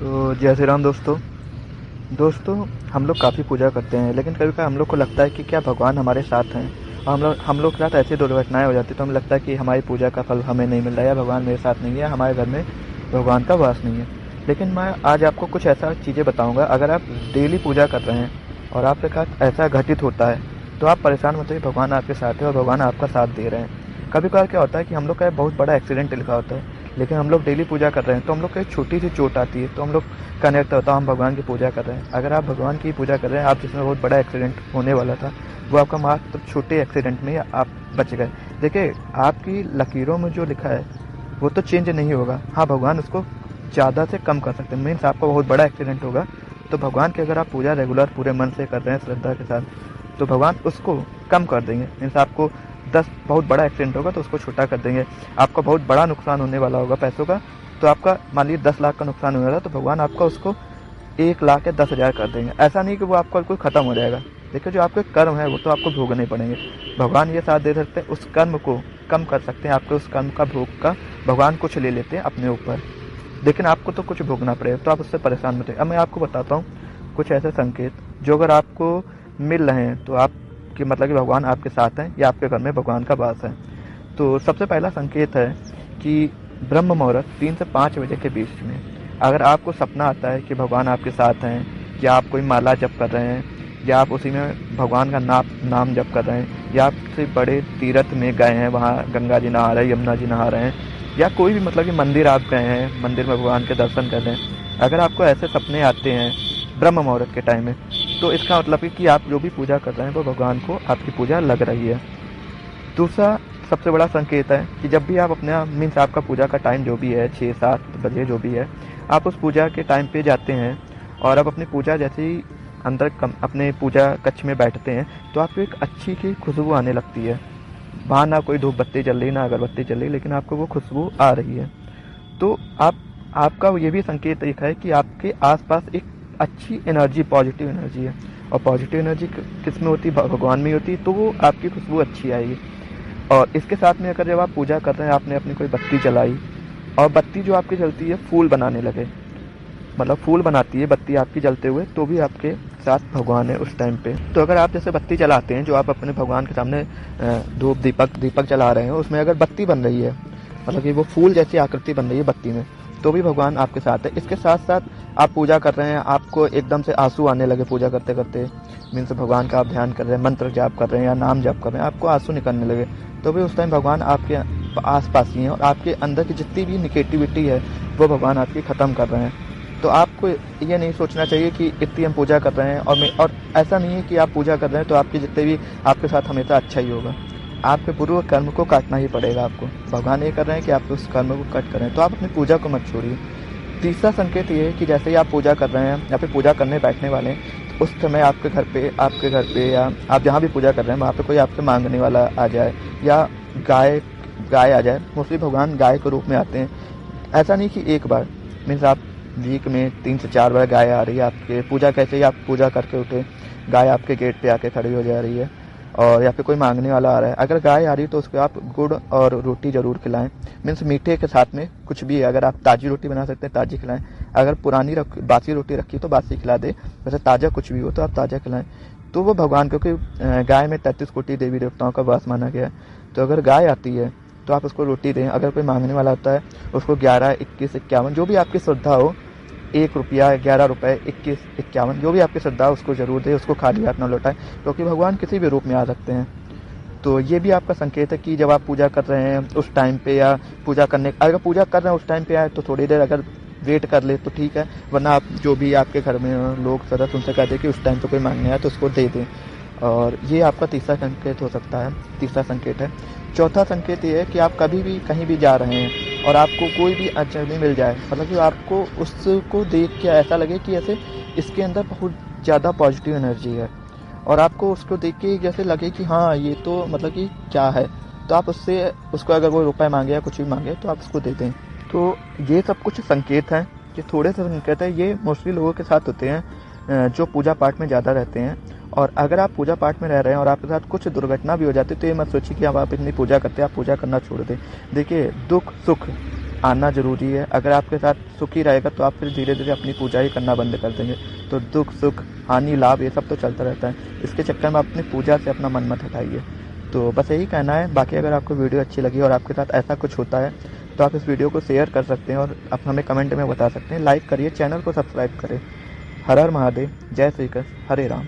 तो जय श्री राम दोस्तों। दोस्तों, हम लोग काफ़ी पूजा करते हैं, लेकिन कभी कभी हम लोग को लगता है कि क्या भगवान हमारे साथ हैं। और हम लोग के साथ ऐसी दुर्घटनाएं हो जाती है तो हमें लगता है कि हमारी पूजा का फल हमें नहीं मिल रहा है, या भगवान मेरे साथ नहीं है, हमारे घर में भगवान का वास नहीं है। लेकिन मैं आज आपको कुछ ऐसा चीज़ें बताऊंगा। अगर आप डेली पूजा कर रहे हैं और आपके साथ ऐसा घटित होता है तो आप परेशान मत होइए, भगवान आपके साथ है और भगवान आपका साथ दे रहे हैं। कभी कभार क्या होता है कि हम लोग का बहुत बड़ा एक्सीडेंट लिखा होता है, लेकिन हम लोग डेली पूजा कर रहे हैं तो हम लोग को एक छोटी सी चोट आती है तो हम लोग कनेक्ट होता है, हम भगवान की पूजा कर रहे हैं। अगर आप भगवान की पूजा कर रहे हैं, आप जिसमें बहुत बड़ा एक्सीडेंट होने वाला था वो आपका मात्र छोटे एक्सीडेंट में आप बच गए। देखिए, आपकी लकीरों में जो लिखा है वो तो चेंज नहीं होगा। हाँ, भगवान उसको ज़्यादा से कम कर सकते हैं। मीन्स आपका बहुत बड़ा एक्सीडेंट होगा तो भगवान की अगर आप पूजा रेगुलर पूरे मन से कर रहे हैं, श्रद्धा के साथ, तो भगवान उसको कम कर देंगे। मीन्स आपको 10 बहुत बड़ा एक्सीडेंट होगा तो उसको छोटा कर देंगे। आपका बहुत बड़ा नुकसान होने वाला होगा पैसों का, तो आपका मान लीजिए 10 लाख का नुकसान होने वाला तो भगवान आपका उसको 1 लाख या 10,000 कर देंगे। ऐसा नहीं कि वो आपका बिल्कुल खत्म हो जाएगा। देखिए, जो आपके कर्म है वो तो आपको भोगने पड़ेंगे। भगवान ये साथ दे सकते हैं, उस कर्म को कम कर सकते हैं। आपके उस कर्म का भोग का भगवान कुछ ले लेते हैं अपने ऊपर, लेकिन आपको तो कुछ भोगना पड़ेगा, तो आप उससे परेशान मत होइए। अब मैं आपको बताता हूँ कुछ ऐसे संकेत जो अगर आपको मिल रहे हैं तो आप कि मतलब कि भगवान आपके साथ हैं या आपके घर में भगवान का वास है। तो सबसे पहला संकेत है कि ब्रह्म मुहूर्त 3 से 5 बजे के बीच में अगर आपको सपना आता है कि भगवान आपके साथ हैं, या आप कोई माला जप कर रहे हैं, या आप उसी में भगवान का नाम जप कर रहे हैं, या आप किसी बड़े तीर्थ में गए हैं, वहाँ गंगा जी नहा रहे हैं, यमुना जी नहा रहे हैं, या कोई भी मतलब कि मंदिर आप गए हैं, मंदिर में भगवान के दर्शन कर रहे हैं, अगर आपको ऐसे सपने आते हैं ब्रह्म मुहूर्त के टाइम में, तो इसका मतलब है कि आप जो भी पूजा कर रहे हैं वो भगवान को आपकी पूजा लग रही है। दूसरा सबसे बड़ा संकेत है कि जब भी आप अपना मीन्स आपका पूजा का टाइम जो भी है 6-7 बजे जो भी है, आप उस पूजा के टाइम पे जाते हैं और आप अपनी पूजा जैसे ही अंदर अपने पूजा कक्ष में बैठते हैं तो आपको एक अच्छी की खुशबू आने लगती है। वहाँ ना कोई धूप बत्ती जल रही, ना अगरबत्ती जल रही, लेकिन आपको वो खुशबू आ रही है। तो आपका ये भी संकेत एक है कि आपके आसपास एक अच्छी एनर्जी, पॉजिटिव एनर्जी है। और पॉजिटिव एनर्जी किस में होती है? भगवान में होती है, तो वो आपकी खुशबू अच्छी आएगी। और इसके साथ में अगर जब आप पूजा कर रहे हैं, आपने अपनी कोई बत्ती जलाई और बत्ती जो आपकी जलती है फूल बनाने लगे, मतलब फूल बनाती है बत्ती आपकी जलते हुए, तो भी आपके साथ भगवान है उस टाइम पे। तो अगर आप जैसे बत्ती जलाते हैं, जो आप अपने भगवान के सामने धूप दीपक जला रहे हैं, उसमें अगर बत्ती बन रही है, मतलब कि वो फूल जैसी आकृति बन रही है बत्ती में, तो भी भगवान आपके साथ है। इसके साथ साथ आप पूजा कर रहे हैं, आपको एकदम से आंसू आने लगे पूजा करते करते, मीन्स भगवान का आप ध्यान कर रहे हैं, मंत्र जाप कर रहे हैं या नाम जाप कर रहे हैं, आपको आंसू निकलने लगे, तो भी उस टाइम भगवान आपके आसपास ही हैं और आपके अंदर की जितनी भी निगेटिविटी है वो भगवान आपकी ख़त्म कर रहे हैं। तो आपको ये नहीं सोचना चाहिए कि इतनी हम पूजा कर रहे हैं और ऐसा नहीं है कि आप पूजा कर रहे हैं तो आपके जितने भी आपके साथ हमेशा अच्छा ही होगा। आपके पूर्व कर्म को काटना ही पड़ेगा आपको। भगवान ये कर रहे हैं कि आप उस कर्म को कट करें, तो आप अपनी पूजा को मत छोड़िए। तीसरा संकेत ये है कि जैसे ही आप पूजा कर रहे हैं या फिर पूजा करने बैठने वाले हैं, तो उस समय आपके घर पे या आप जहाँ भी पूजा कर रहे हैं वहाँ पे कोई आपसे मांगने वाला आ जाए, या गाय आ जाए। मोस्टली भगवान गाय के रूप में आते हैं। ऐसा नहीं कि एक बार, मीन्स आप वीक में 3 से 4 बार गाय आ रही है आपके पूजा, कैसे ही आप पूजा करके उठे, गाय आपके गेट पे आके खड़ी हो जा रही है, और या फिर कोई मांगने वाला आ रहा है, अगर गाय आ रही है तो उसको आप गुड़ और रोटी जरूर खिलाएं। मीन्स मीठे के साथ में कुछ भी है, अगर आप ताज़ी रोटी बना सकते हैं ताज़ी खिलाएं, अगर पुरानी बासी रोटी रखी तो बासी खिला दे, वैसे ताज़ा कुछ भी हो तो आप ताज़ा खिलाएं। तो वो भगवान, क्योंकि गाय में 33 कोटि देवी देवताओं का वास माना गया है, तो अगर गाय आती है तो आप उसको रोटी दें। अगर कोई मांगने वाला होता है उसको 11, 21, 51 जो भी आपकी श्रद्धा हो, 1 रुपया, 11 रुपये, 21, 51 जो भी आपकी श्रद्धा है उसको जरूर दे, उसको खाली हाथ ना लौटाए, क्योंकि भगवान किसी भी रूप में आ सकते हैं। तो ये भी आपका संकेत है कि जब आप पूजा कर रहे हैं उस टाइम पे, या अगर पूजा कर रहे हैं उस टाइम पे आए तो थोड़ी देर अगर वेट कर ले तो ठीक है, वरना आप जो भी आपके घर में लोग सदस्य उनसे कह दें कि उस टाइम पे कोई मांगने आए तो उसको दे दें। और ये आपका तीसरा संकेत हो सकता है, तीसरा संकेत है। चौथा संकेत ये है कि आप कभी भी कहीं भी जा रहे हैं और आपको कोई भी अजनबी मिल जाए, मतलब कि आपको उसको देख के ऐसा लगे कि ऐसे इसके अंदर बहुत ज़्यादा पॉजिटिव एनर्जी है, और आपको उसको देख के जैसे लगे कि हाँ ये तो मतलब कि क्या है, तो आप उसको अगर वो रुपए मांगे या कुछ भी मांगे तो आप उसको दे दें। तो ये सब कुछ संकेत हैं, ये थोड़े से संकेत हैं, ये मोस्टली लोगों के साथ होते हैं जो पूजा पाठ में ज़्यादा रहते हैं। और अगर आप पूजा पाठ में रह रहे हैं और आपके साथ कुछ दुर्घटना भी हो जाती है तो ये मत सोचिए कि अब आप इतनी पूजा करते हैं, आप पूजा करना छोड़ दें। देखिए, दुख सुख आना ज़रूरी है। अगर आपके साथ सुख ही रहेगा तो आप फिर धीरे धीरे अपनी पूजा ही करना बंद कर देंगे। तो दुख सुख हानि लाभ ये सब तो चलता रहता है, इसके चक्कर में अपनी पूजा से अपना मन मत हटाइए। तो बस यही कहना है। बाकी अगर आपको वीडियो अच्छी लगी और आपके साथ ऐसा कुछ होता है तो आप इस वीडियो को शेयर कर सकते हैं और आप हमें कमेंट में बता सकते हैं। लाइक करिए, चैनल को सब्सक्राइब करें। हर हर महादेव, जय श्री कृष्ण, हरे राम।